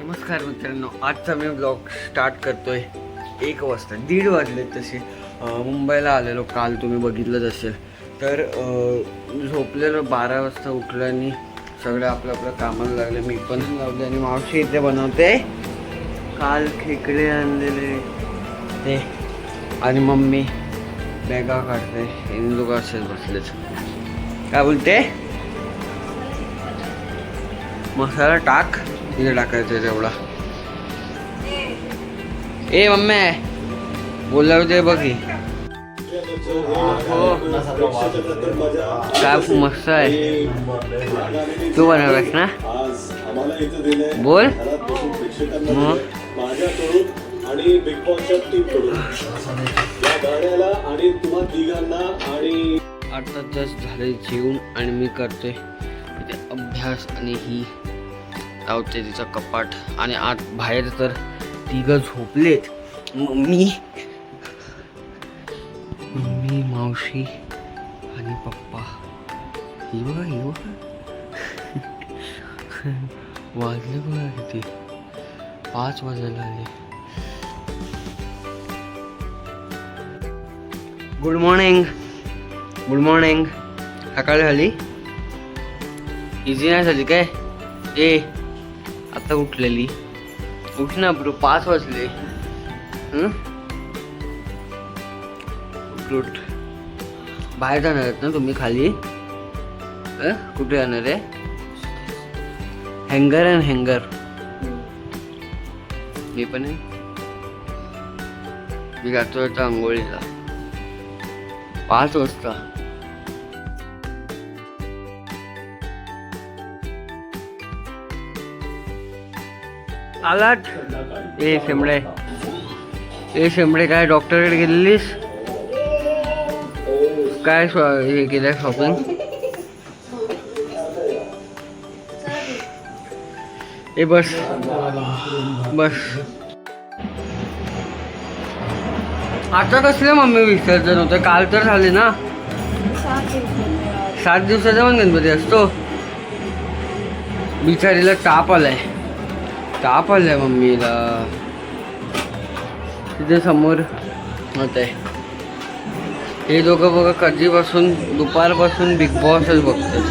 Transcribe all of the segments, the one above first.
नमस्कार मित्रांनो, आजचा मी ब्लॉग स्टार्ट करतोय 1 वाजता, 1:30 वाजले तसे. मुंबईला आलेलो काल, तुम्ही बघितलंच असेल. तर झोपलेलो 12 वाजता उठलो आणि सगळं आपलं कामाला लागले. मी पण लावले आणि मावशी इथे बनवते. काल खेकडे आणलेले ते आणि मम्मी बॅगा काढते. हे लोक असेच बसलेच. काय बोलते? मसाला टाक, इथे टाकायचं तेवढा. ए मम्मी बोलाव दे बघी. हो काय मस्त आहे. तू बनवलास ना? बोल मग. आणि बिग बॉसच्या टीमकडून या गाण्याला आणि तुम्हा तिघांना आणि आता जस्ट झाले जेवून आणि मी करतोय अभ्यास आणि ही लावते तिचा कपाट. आणि आत बाहेर तर तिघं झोपलेत. मम्मी मावशी आणि पप्पा. ही बघा वाजले बघा किती, 5 वाजायला आले. Good morning. Good morning. सकाळी झाली, इझी नाही झाली काय? ए आता उठलेली, उठ ना ब्रो, 5 वाजले. उठ. बाहेर जाणार आहेत ना तुम्ही खाली? कुठे जाणार आहे? हँगर अँड हँगर. मी पण आहे. मी जातो आता आंघोळीला 5 वाजता. आलात? ए शेंबडे काय डॉक्टरकडे गेलेलीस काय? हे केलं शॉपिंग? ए बस. आता कसले मम्मी विसर्जन होतं? काल तर झाले ना. 7 दिवसाचा पण गणपती असतो. बिचारीला ताप आलाय मम्मीला. तिथे समोर होत आहे. हे दोघं बघा कधीपासून, दुपारपासून बिग बॉसच बघतात.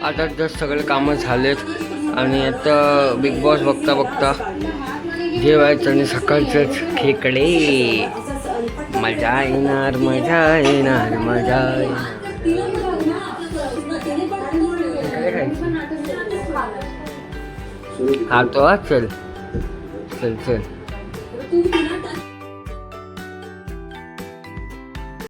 आता जस्ट सगळे कामं झालेत आणि आता बिग बॉस बघता जेवायचं आणि सकाळचंच खेकडे. मजा येणार. खातो. चल.